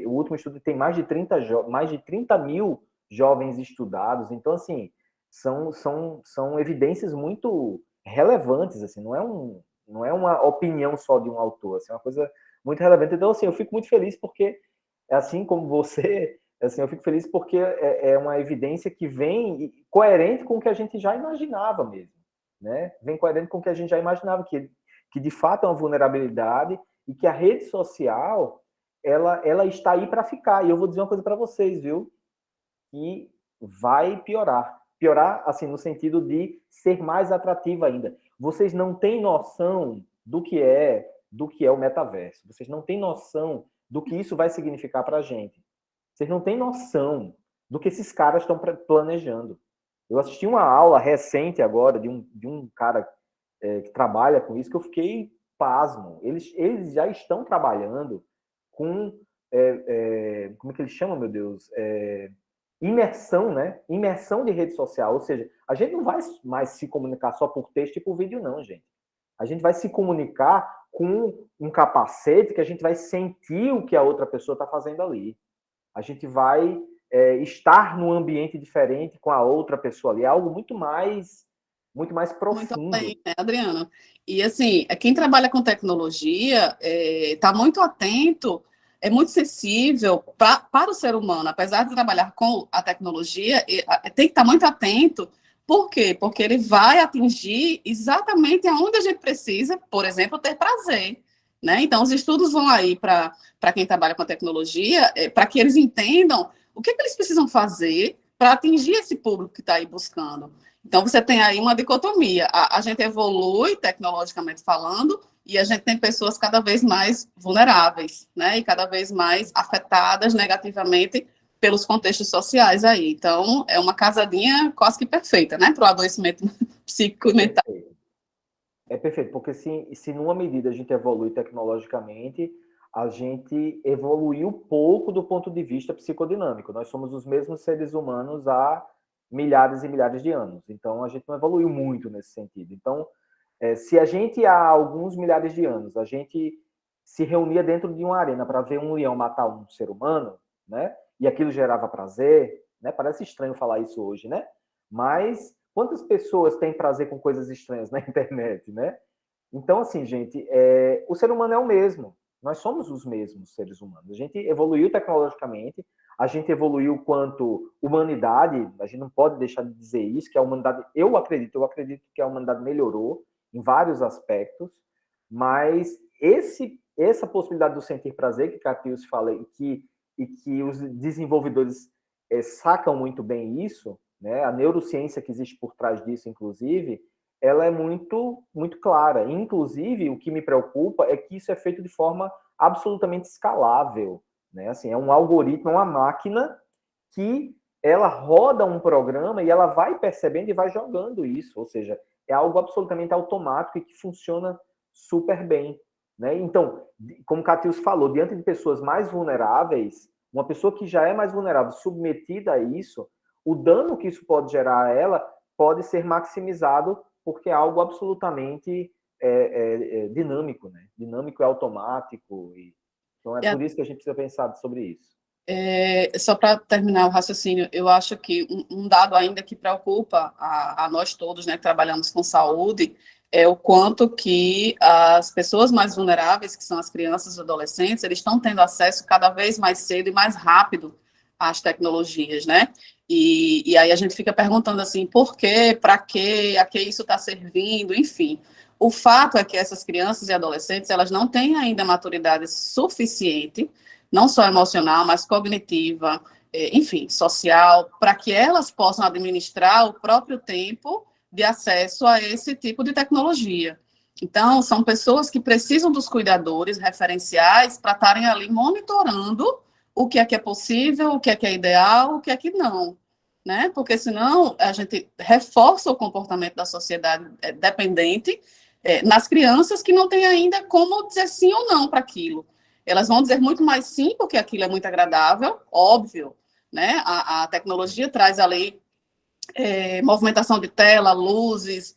O último estudo tem mais de 30 mil jovens estudados. Então, assim, são evidências muito relevantes, assim, não é uma opinião só de um autor, assim, é uma coisa muito relevante. Então, assim, eu fico muito feliz porque, assim como você, assim, eu fico feliz porque é uma evidência que vem coerente com o que a gente já imaginava mesmo, né? Vem coerente com o que a gente já imaginava, que de fato é uma vulnerabilidade e que a rede social, ela está aí para ficar. E eu vou dizer uma coisa para vocês, viu? Que vai piorar. Piorar, assim, no sentido de ser mais atrativa ainda. Vocês não têm noção do que é o metaverso. Vocês não têm noção do que isso vai significar para a gente. Vocês não têm noção do que esses caras estão planejando. Eu assisti uma aula recente agora de um cara que trabalha com isso, que eu fiquei pasmo. Eles já estão trabalhando com como é que eles chamam, meu Deus? Imersão, né? Imersão de rede social. Ou seja, a gente não vai mais se comunicar só por texto e por vídeo, não, gente. A gente vai se comunicar com um capacete que a gente vai sentir o que a outra pessoa está fazendo ali. A gente vai estar num ambiente diferente com a outra pessoa ali. É algo muito mais profundo. Muito bem, né, Adriano? E, assim, quem trabalha com tecnologia está muito atento, é muito sensível para o ser humano. Apesar de trabalhar com a tecnologia, tem que estar muito atento. Por quê? Porque ele vai atingir exatamente aonde a gente precisa, por exemplo, ter prazer. Né? Então, os estudos vão aí para quem trabalha com a tecnologia, para que eles entendam o que eles precisam fazer para atingir esse público que está aí buscando. Então, você tem aí uma dicotomia. A gente evolui, tecnologicamente falando, e a gente tem pessoas cada vez mais vulneráveis, né? E cada vez mais afetadas negativamente pelos contextos sociais aí. Então, é uma casadinha quase que perfeita, né? Para o adoecimento psíquico e mental. É perfeito, porque se numa medida a gente evolui tecnologicamente, a gente evoluiu pouco do ponto de vista psicodinâmico. Nós somos os mesmos seres humanos há milhares e milhares de anos. Então, a gente não evoluiu muito nesse sentido. Então, se a gente, há alguns milhares de anos, a gente se reunia dentro de uma arena para ver um leão matar um ser humano, né? E aquilo gerava prazer, né? Parece estranho falar isso hoje, né? Mas Quantas pessoas têm prazer com coisas estranhas na internet, né? Então, assim, gente, o ser humano é o mesmo. Nós somos os mesmos seres humanos. A gente evoluiu tecnologicamente, a gente evoluiu quanto humanidade, a gente não pode deixar de dizer isso, que a humanidade, eu acredito que a humanidade melhorou em vários aspectos, mas essa possibilidade do sentir prazer que Catius fala e que os desenvolvedores sacam muito bem isso, né? A neurociência que existe por trás disso, inclusive, ela é muito, muito clara. Inclusive, o que me preocupa é que isso é feito de forma absolutamente escalável, né? Assim, é um algoritmo, é uma máquina que ela roda um programa e ela vai percebendo e vai jogando isso, ou seja, é algo absolutamente automático e que funciona super bem, né? Então, como o Catius falou, diante de pessoas mais vulneráveis, uma pessoa que já é mais vulnerável, submetida a isso, o dano que isso pode gerar a ela pode ser maximizado porque é algo absolutamente dinâmico, né? Dinâmico e automático. Então, é por isso que a gente precisa pensar sobre isso. Só para terminar o raciocínio, eu acho que um dado ainda que preocupa a nós todos, né, que trabalhamos com saúde, é o quanto que as pessoas mais vulneráveis, que são as crianças e adolescentes, eles estão tendo acesso cada vez mais cedo e mais rápido às tecnologias, né? E aí a gente fica perguntando assim, por quê, para quê, a que isso está servindo, enfim. O fato é que essas crianças e adolescentes, elas não têm ainda maturidade suficiente, não só emocional, mas cognitiva, enfim, social, para que elas possam administrar o próprio tempo de acesso a esse tipo de tecnologia. Então, são pessoas que precisam dos cuidadores referenciais para estarem ali monitorando o que é possível, o que é ideal, o que não, né? Porque senão a gente reforça o comportamento da sociedade dependente nas crianças que não têm ainda como dizer sim ou não para aquilo. Elas vão dizer muito mais sim, porque aquilo é muito agradável, óbvio, né? A tecnologia traz ali movimentação de tela, luzes,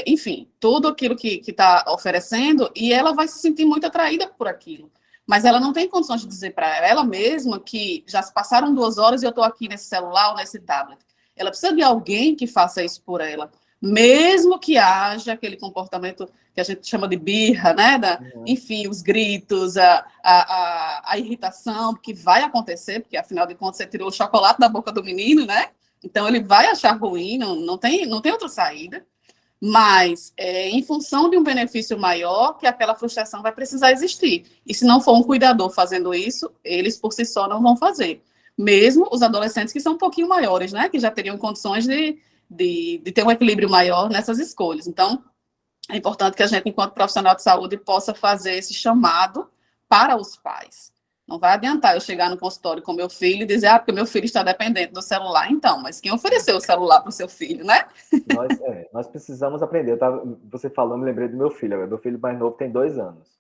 enfim, tudo aquilo que está oferecendo, e ela vai se sentir muito atraída por aquilo. Mas ela não tem condições de dizer para ela mesma que já se passaram 2 horas e eu estou aqui nesse celular ou nesse tablet. Ela precisa de alguém que faça isso por ela, mesmo que haja aquele comportamento que a gente chama de birra, né? Enfim, os gritos, a irritação, que vai acontecer, porque afinal de contas você tirou o chocolate da boca do menino, né? Então ele vai achar ruim, não tem outra saída, mas em função de um benefício maior, que aquela frustração vai precisar existir. E se não for um cuidador fazendo isso, eles por si só não vão fazer. Mesmo os adolescentes que são um pouquinho maiores, né? Que já teriam condições de ter um equilíbrio maior nessas escolhas. Então, é importante que a gente, enquanto profissional de saúde, possa fazer esse chamado para os pais. Não vai adiantar eu chegar no consultório com meu filho e dizer, porque meu filho está dependente do celular. Então, mas quem ofereceu o celular para o seu filho, né? Nós precisamos aprender. Você falando, me lembrei do meu filho. Meu filho mais novo tem 2 anos.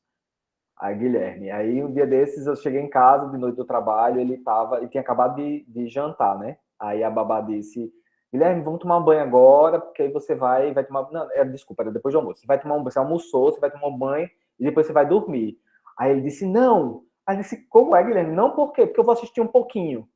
Aí, Guilherme. Aí, um dia desses, eu cheguei em casa, de noite do trabalho, ele tinha acabado de jantar, né? Aí a babá disse, Guilherme, vamos tomar um banho agora, porque aí você vai tomar... Não, desculpa, era depois do almoço. Você vai tomar um banho, você almoçou, você vai tomar um banho e depois você vai dormir. Aí ele disse, não. Aí eu disse, como é, Guilherme? Não, por quê? Porque eu vou assistir um pouquinho.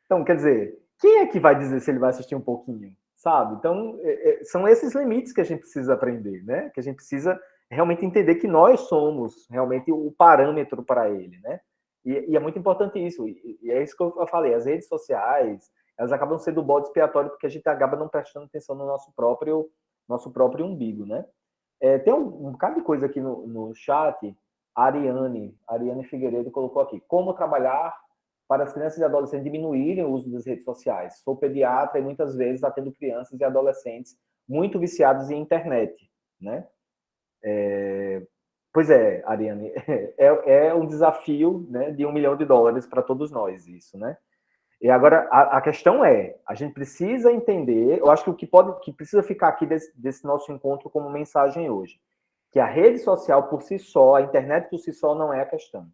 Então, quer dizer, quem é que vai dizer se ele vai assistir um pouquinho? Sabe? Então, são esses limites que a gente precisa aprender, né? Que a gente precisa realmente entender que nós somos realmente o parâmetro para ele, né? E é muito importante isso. E é isso que eu falei. As redes sociais, elas acabam sendo o bode expiatório porque a gente acaba não prestando atenção no nosso próprio umbigo, né? Tem um bocado de coisa aqui no chat. A Ariane Figueiredo colocou aqui. Como trabalhar para as crianças e adolescentes diminuírem o uso das redes sociais. Sou pediatra e muitas vezes atendo crianças e adolescentes muito viciados em internet, né? Pois é, Ariane, é um desafio, né, de $1 milhão para todos nós, isso, né? E agora, a questão a gente precisa entender, eu acho que que precisa ficar aqui desse nosso encontro como mensagem hoje, que a rede social por si só, a internet por si só não é a questão.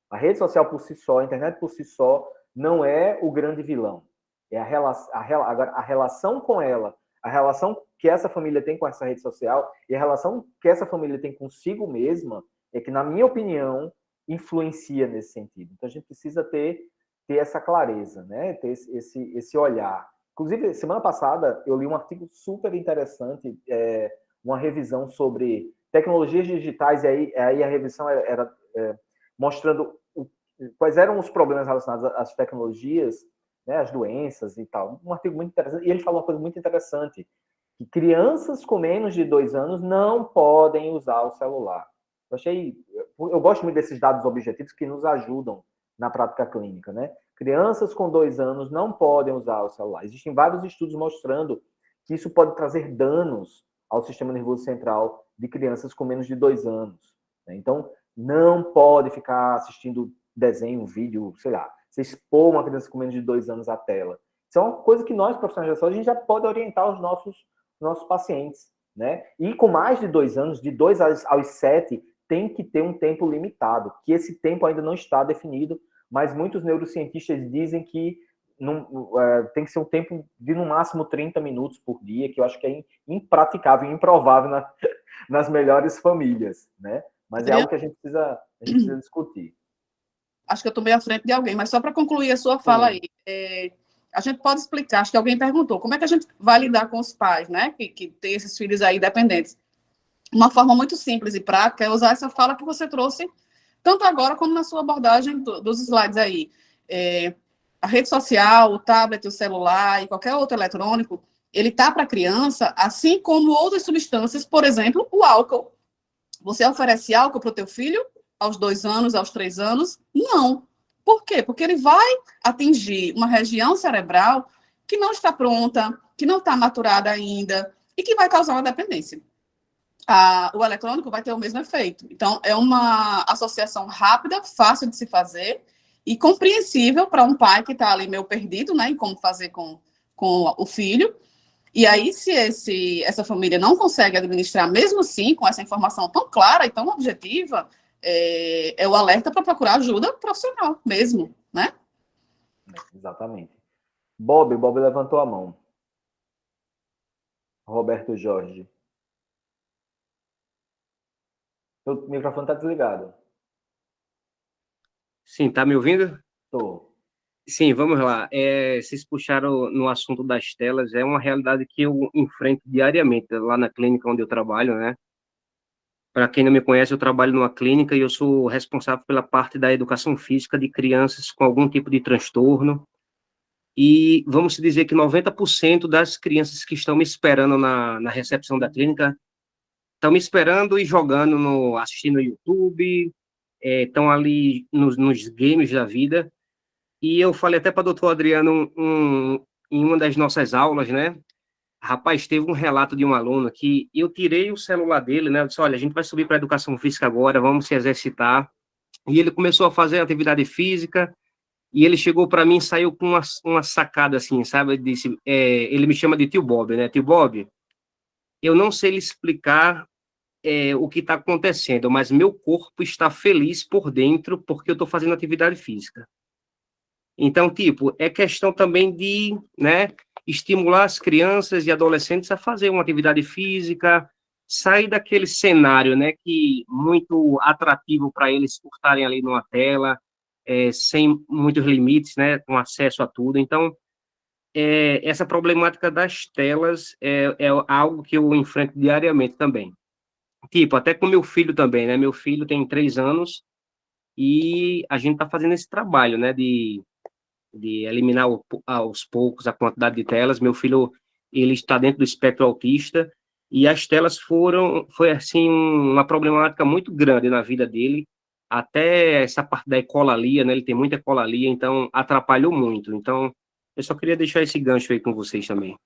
A rede social por si só, a internet por si só, não é o grande vilão. É a relação com ela, a relação que essa família tem com essa rede social e a relação que essa família tem consigo mesma é que, na minha opinião, influencia nesse sentido. Então, a gente precisa ter essa clareza, né? Ter esse olhar. Inclusive, semana passada, eu li um artigo super interessante, uma revisão sobre tecnologias digitais, e aí a revisão era mostrando quais eram os problemas relacionados às tecnologias, né, às doenças e tal. Um artigo muito interessante. E ele falou uma coisa muito interessante, que crianças com menos de 2 anos não podem usar o celular. Eu gosto muito desses dados objetivos que nos ajudam na prática clínica, né? Crianças com 2 anos não podem usar o celular. Existem vários estudos mostrando que isso pode trazer danos ao sistema nervoso central de crianças com menos de 2 anos. Né? Então, não pode ficar assistindo desenho, vídeo, sei lá, você expor uma criança com menos de 2 anos à tela. Isso é uma coisa que nós, profissionais da saúde, a gente já pode orientar os nossos pacientes. Né? E com mais de 2 anos, de 2 aos 7, tem que ter um tempo limitado, que esse tempo ainda não está definido, mas muitos neurocientistas dizem que tem que ser um tempo de no máximo 30 minutos por dia, que eu acho que é impraticável, improvável nas melhores famílias, né? Mas é algo que a gente precisa discutir. Acho que eu estou meio à frente de alguém, mas só para concluir a sua fala aí, a gente pode explicar, acho que alguém perguntou, como é que a gente vai lidar com os pais, né, que tem esses filhos aí dependentes? Uma forma muito simples e prática é usar essa fala que você trouxe, tanto agora como na sua abordagem dos slides aí. A rede social, o tablet, o celular e qualquer outro eletrônico, ele está para a criança, assim como outras substâncias, por exemplo, o álcool. Você oferece álcool para o teu filho aos 2 anos, aos 3 anos? Não. Por quê? Porque ele vai atingir uma região cerebral que não está pronta, que não está maturada ainda e que vai causar uma dependência. O eletrônico vai ter o mesmo efeito. Então, é uma associação rápida, fácil de se fazer e compreensível para um pai que está ali meio perdido, né, em como fazer com o filho. E aí, se essa família não consegue administrar, mesmo assim, com essa informação tão clara e tão objetiva, é o alerta para procurar ajuda profissional mesmo, né? Exatamente. Bob levantou a mão. Roberto Jorge. O microfone está desligado. Sim, tá me ouvindo? Estou. Sim, vamos lá. Vocês puxaram no assunto das telas, é uma realidade que eu enfrento diariamente lá na clínica onde eu trabalho, né? Para quem não me conhece, eu trabalho numa clínica e eu sou responsável pela parte da educação física de crianças com algum tipo de transtorno. E vamos dizer que 90% das crianças que estão me esperando na recepção da clínica estão me esperando e jogando, assistindo no YouTube, estão ali nos games da vida. E eu falei até para o doutor Adriano em uma das nossas aulas, né? Rapaz, teve um relato de um aluno que eu tirei o celular dele, né? Eu disse, olha, a gente vai subir para a educação física agora, vamos se exercitar. E ele começou a fazer atividade física e ele chegou para mim e saiu com uma sacada assim, sabe? Ele disse, ele me chama de tio Bob, né? Tio Bob, eu não sei lhe explicar o que está acontecendo, mas meu corpo está feliz por dentro porque eu estou fazendo atividade física. Então, tipo, é questão também de, né, estimular as crianças e adolescentes a fazer uma atividade física, sair daquele cenário, né, que muito atrativo para eles por estarem ali numa tela, sem muitos limites, né, com acesso a tudo. Então, essa problemática das telas é algo que eu enfrento diariamente também. Tipo, até com meu filho também, né, meu filho tem 3 anos e a gente está fazendo esse trabalho, né, de eliminar aos poucos a quantidade de telas. Meu filho, ele está dentro do espectro autista e as telas foi assim uma problemática muito grande na vida dele, até essa parte da ecolalia, né? Ele tem muita ecolalia, então atrapalhou muito. Então, eu só queria deixar esse gancho aí com vocês também.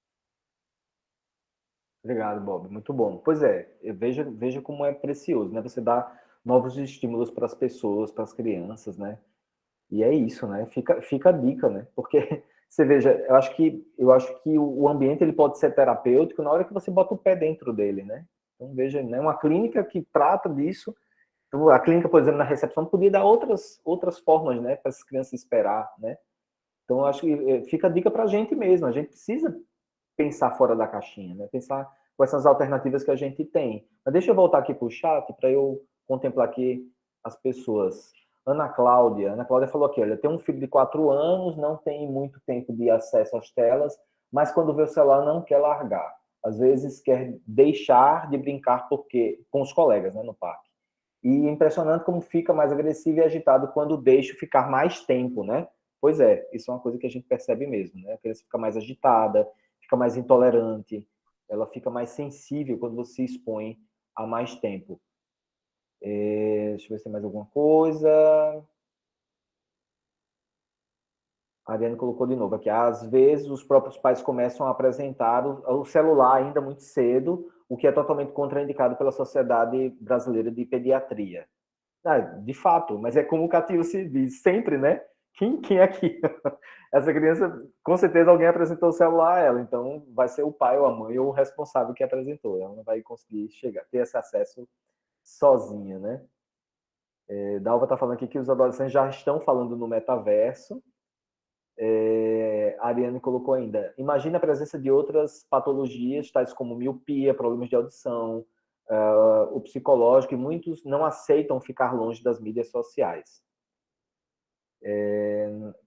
Obrigado, Bob. Muito bom. Pois é, veja como é precioso, né? Você dá novos estímulos para as pessoas, para as crianças, né? E é isso, né? Fica a dica, né? Porque você veja, eu acho que o ambiente ele pode ser terapêutico na hora que você bota o pé dentro dele, né? Então veja, né? Uma clínica que trata disso, então, a clínica, por exemplo, na recepção podia dar outras formas, né? Para as crianças esperar, né? Então eu acho que fica a dica para a gente mesmo. A gente precisa pensar fora da caixinha, né? Pensar quais são as alternativas que a gente tem. Mas deixa eu voltar aqui para o chat para eu contemplar aqui as pessoas. Ana Cláudia falou aqui, olha, tem um filho de 4 anos, não tem muito tempo de acesso às telas, mas quando vê o celular não quer largar. Às vezes quer deixar de brincar com os colegas, né, no parque. E impressionante como fica mais agressivo e agitado quando deixa ficar mais tempo, né? Pois é, isso é uma coisa que a gente percebe mesmo, né? A criança fica mais agitada, fica mais intolerante, ela fica mais sensível quando você expõe a mais tempo. Deixa eu ver se tem mais alguma coisa. A Ariane colocou de novo aqui. Às vezes, os próprios pais começam a apresentar o celular ainda muito cedo, o que é totalmente contraindicado pela Sociedade Brasileira de Pediatria. De fato, mas é como o Catil se diz, sempre, né? Quem aqui? Essa criança, com certeza alguém apresentou o celular a ela, então vai ser o pai ou a mãe ou o responsável que apresentou. Ela não vai conseguir ter esse acesso sozinha, né? Dalva está falando aqui que os adolescentes já estão falando no metaverso. A Ariane colocou ainda, imagina a presença de outras patologias, tais como miopia, problemas de audição, o psicológico, e muitos não aceitam ficar longe das mídias sociais.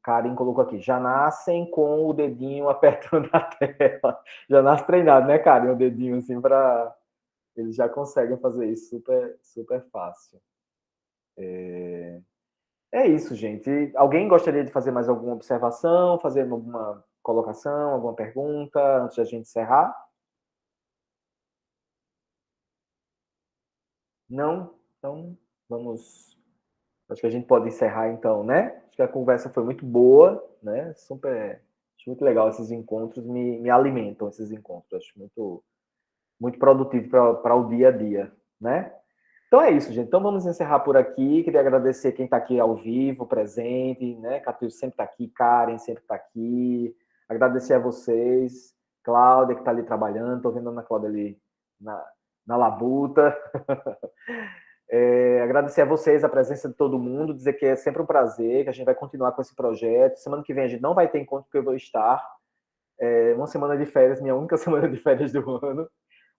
Karen colocou aqui, já nascem com o dedinho apertando a tela. Já nasce treinado, né, Karen? O dedinho assim para... Eles já conseguem fazer isso super, super fácil. É isso, gente. Alguém gostaria de fazer mais alguma observação, fazer alguma colocação, alguma pergunta antes da gente encerrar? Não? Então, vamos... Acho que a gente pode encerrar então, né? Acho que a conversa foi muito boa, né? Super... Acho muito legal esses encontros, me alimentam esses encontros. Acho muito, muito produtivo para o dia a dia, né? Então é isso, gente. Então vamos encerrar por aqui. Queria agradecer quem está aqui ao vivo, presente, né? Catil sempre está aqui, Karen sempre está aqui. Agradecer a vocês, Cláudia, que está ali trabalhando. Estou vendo a Ana Cláudia ali na labuta. Agradecer a vocês a presença de todo mundo, dizer que é sempre um prazer, que a gente vai continuar com esse projeto. Semana que vem a gente não vai ter encontro, porque eu vou estar uma semana de férias, minha única semana de férias do ano.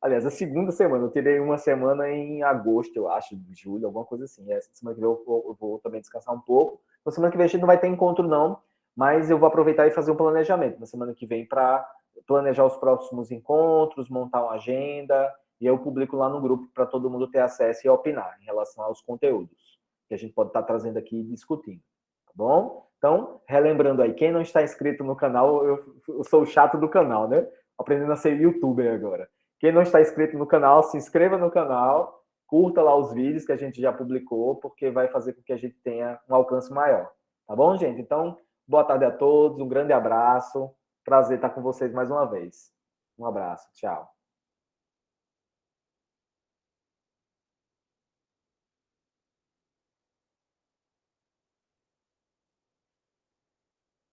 Aliás, a segunda semana, eu tirei uma semana em agosto, eu acho, de julho, alguma coisa assim. Essa semana que vem eu vou também descansar um pouco. Na semana que vem a gente não vai ter encontro, não, mas eu vou aproveitar e fazer um planejamento na semana que vem para planejar os próximos encontros, montar uma agenda, e eu publico lá no grupo para todo mundo ter acesso e opinar em relação aos conteúdos que a gente pode estar trazendo aqui e discutindo, tá bom? Então, relembrando aí, quem não está inscrito no canal, eu sou o chato do canal, né? Aprendendo a ser youtuber agora. Quem não está inscrito no canal, se inscreva no canal, curta lá os vídeos que a gente já publicou, porque vai fazer com que a gente tenha um alcance maior. Tá bom, gente? Então, boa tarde a todos, um grande abraço. Prazer estar com vocês mais uma vez. Um abraço, tchau.